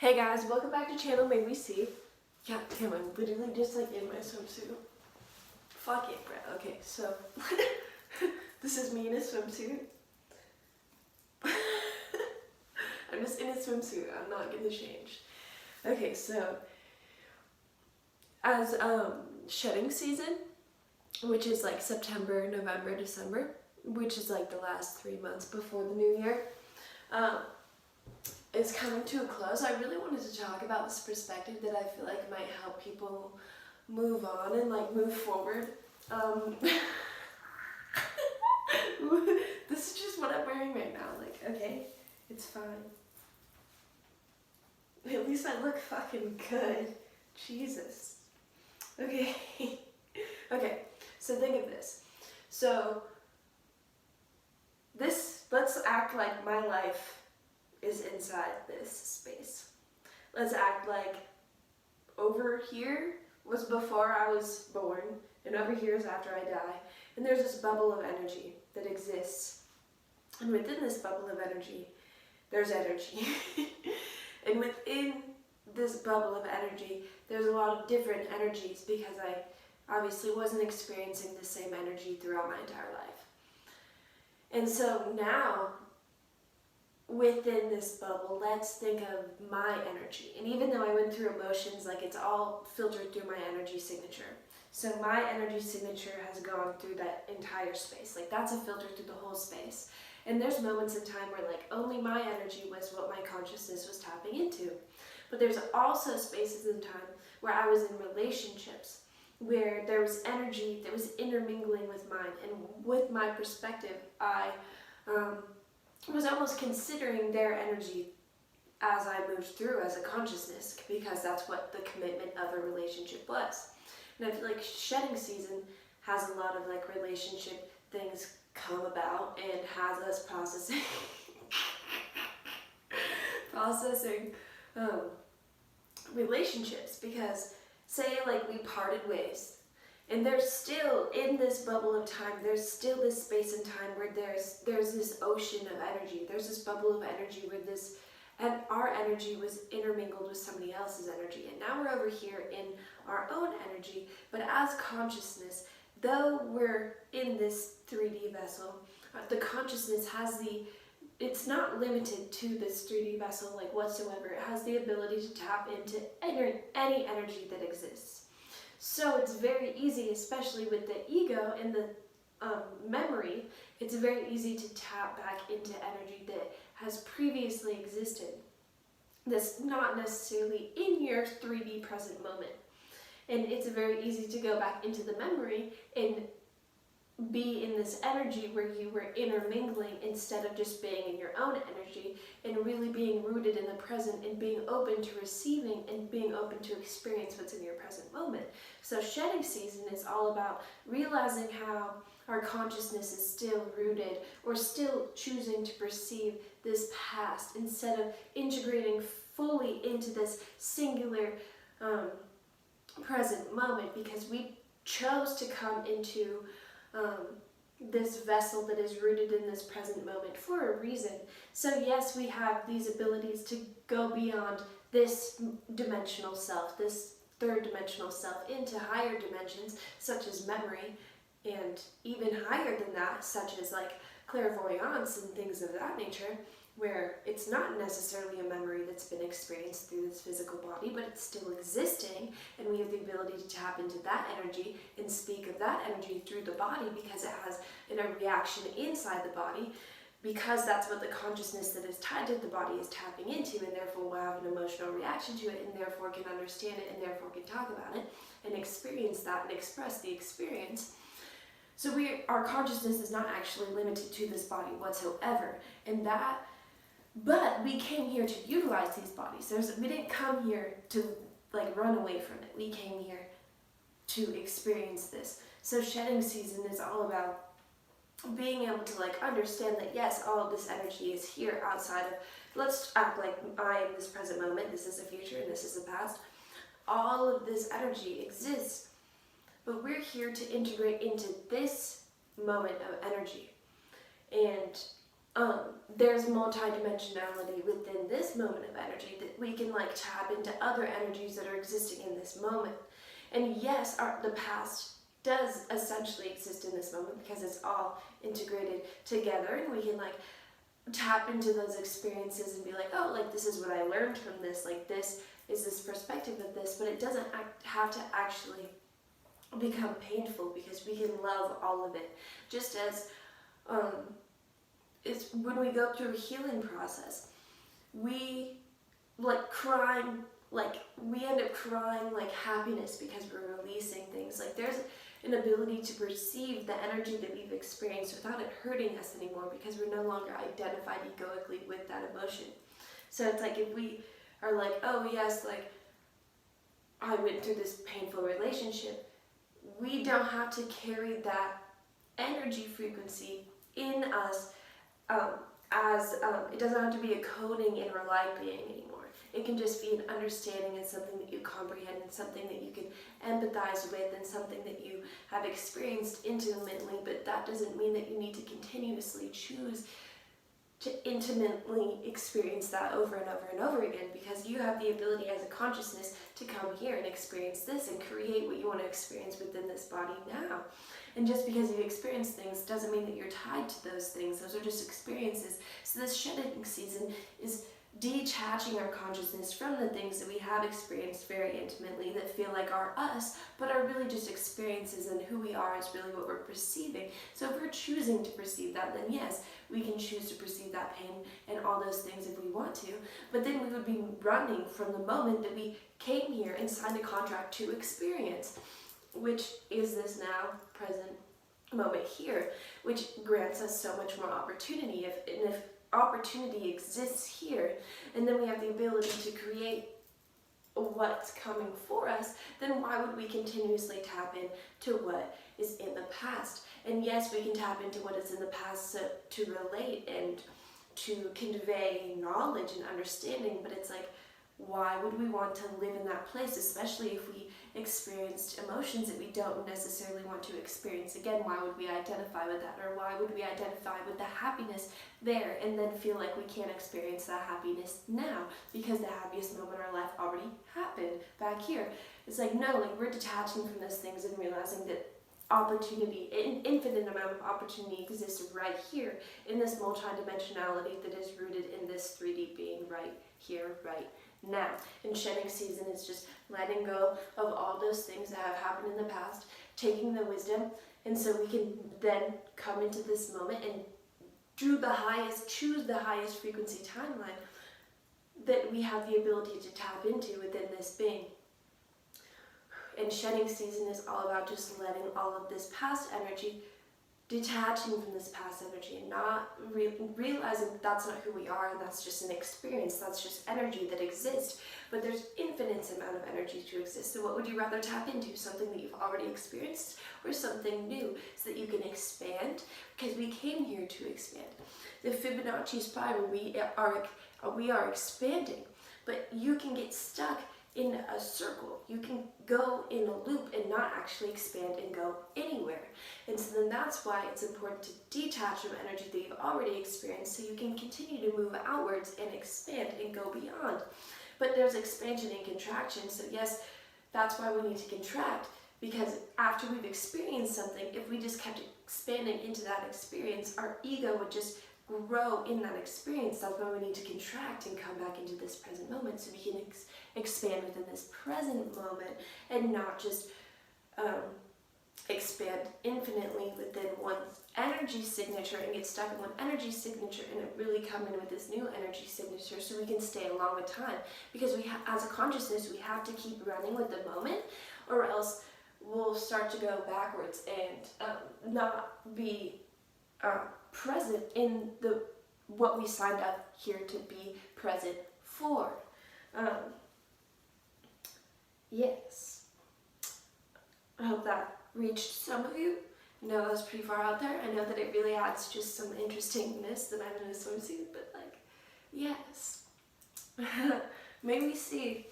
Hey guys, welcome back to channel May We See. God damn, I'm literally just like in my swimsuit. Fuck it, bro. Okay, so this is me in a swimsuit. I'm just in a swimsuit. I'm not gonna change. Okay, so as shedding season, which is like September, November, December, which is like the last 3 months before the new year, is coming to a close. I really wanted to talk about this perspective that I feel like might help people move on and like move forward. This is just what I'm wearing right now. Like, okay, it's fine. At least I look fucking good. Jesus. Okay. Okay, so think of this. So let's act like my life is inside this space. Let's act like over here was before I was born, and over here is after I die, and there's this bubble of energy that exists. And within this bubble of energy, there's energy. And within this bubble of energy, there's a lot of different energies because I obviously wasn't experiencing the same energy throughout my entire life. And so now, within this bubble, let's think of my energy. And even though I went through emotions, like it's all filtered through my energy signature. So my energy signature has gone through that entire space. Like that's a filter through the whole space. And there's moments in time where like only my energy was what my consciousness was tapping into. But there's also spaces in time where I was in relationships where there was energy that was intermingling with mine. And with my perspective, I was almost considering their energy as I moved through as a consciousness, because that's what the commitment of a relationship was. And I feel like shedding season has a lot of like relationship things come about and has us processing relationships, because say like we parted ways, and there's still, in this bubble of time, there's still this space and time where there's this ocean of energy. There's this bubble of energy where and our energy was intermingled with somebody else's energy. And now we're over here in our own energy, but as consciousness, though we're in this 3D vessel, the consciousness it's not limited to this 3D vessel like whatsoever. It has the ability to tap into any energy that exists. So it's very easy, especially with the ego and the memory, it's very easy to tap back into energy that has previously existed. That's not necessarily in your 3D present moment. And it's very easy to go back into the memory and be in this energy where you were intermingling instead of just being in your own energy and really being rooted in the present and being open to receiving and being open to experience what's in your present moment. So shedding season is all about realizing how our consciousness is still rooted or still choosing to perceive this past instead of integrating fully into this singular present moment, because we chose to come into this vessel that is rooted in this present moment for a reason. So yes, we have these abilities to go beyond this dimensional self, this third dimensional self, into higher dimensions such as memory, and even higher than that, such as like clairvoyance and things of that nature, where it's not necessarily a memory that's been experienced through this physical body, but it's still existing, and we have the ability to tap into that energy and speak of that energy through the body, because it has a reaction inside the body, because that's what the consciousness that is tied to the body is tapping into, and therefore will have an emotional reaction to it, and therefore can understand it, and therefore can talk about it, and experience that, and express the experience. So our consciousness is not actually limited to this body whatsoever, but we came here to utilize these bodies. We didn't come here to like run away from it. We came here to experience this. So shedding season is all about being able to like understand that yes, all of this energy is here outside of, let's act like I am this present moment, this is the future, and this is the past. All of this energy exists, but we're here to integrate into this moment of energy. And there's multidimensionality within this moment of energy that we can like tap into other energies that are existing in this moment. And yes, the past does essentially exist in this moment because it's all integrated together, and we can like tap into those experiences and be like, oh, like this is what I learned from this, like this is this perspective of this, but it doesn't have to actually become painful because we can love all of it. Just as it's when we go through a healing process, we like crying, like we end up crying like happiness because we're releasing things. Like there's an ability to perceive the energy that we've experienced without it hurting us anymore because we're no longer identified egoically with that emotion. So it's like if we are like, oh yes, like I went through this painful relationship, we don't have to carry that energy frequency in us it doesn't have to be a coding in our life being anymore. It can just be an understanding and something that you comprehend and something that you can empathize with and something that you have experienced intimately, but that doesn't mean that you need to continuously choose to intimately experience that over and over and over again, because you have the ability as a consciousness to come here and experience this and create what you want to experience within this body now. And just because you experience things doesn't mean that you're tied to those things. Those are just experiences. So this shedding season is detaching our consciousness from the things that we have experienced very intimately that feel like are us, but are really just experiences, and who we are is really what we're perceiving. So if we're choosing to perceive that, then yes, we can choose to perceive that pain and all those things if we want to, but then we would be running from the moment that we came here and signed a contract to experience, which is this now present moment here, which grants us so much more opportunity. If opportunity exists here, and then we have the ability to create what's coming for us, then why would we continuously tap in to what is in the past? And yes, we can tap into what is in the past to relate and to convey knowledge and understanding, but it's like, why would we want to live in that place, especially if we experienced emotions that we don't necessarily want to experience again? Why would we identify with that? Or why would we identify with the happiness there and then feel like we can't experience that happiness now because the happiest moment in our life already happened back here? It's like, no, like we're detaching from those things and realizing that opportunity, an infinite amount of opportunity exists right here in this multidimensionality that is rooted in this 3D being right here, right now. And shedding season is just letting go of all those things that have happened in the past, taking the wisdom, and so we can then come into this moment and choose the highest frequency timeline that we have the ability to tap into within this being. And shedding season is all about just letting all of this past energy, detaching from this past energy, and not realizing that that's not who we are, and that's just an experience, that's just energy that exists. But there's infinite amount of energy to exist. So what would you rather tap into? Something that you've already experienced, or something new, so that you can expand? Because we came here to expand. The Fibonacci spiral, we are expanding, but you can get stuck in a circle. You can go in a loop and not actually expand and go anywhere. And so then that's why it's important to detach from energy that you've already experienced so you can continue to move outwards and expand and go beyond. But there's expansion and contraction. So yes, that's why we need to contract, because after we've experienced something, if we just kept expanding into that experience, our ego would just grow in that experience. That's why we need to contract and come back into this present moment so we can expand within this present moment and not just expand infinitely within one energy signature and get stuck in one energy signature and really come in with this new energy signature so we can stay along with time. Because we as a consciousness, we have to keep running with the moment, or else we'll start to go backwards and not be present in what we signed up here to be present for. Yes. I hope that reached some of you. I know that was pretty far out there. I know that it really adds just some interestingness that I'm in a swimsuit, but like, yes. Maybe see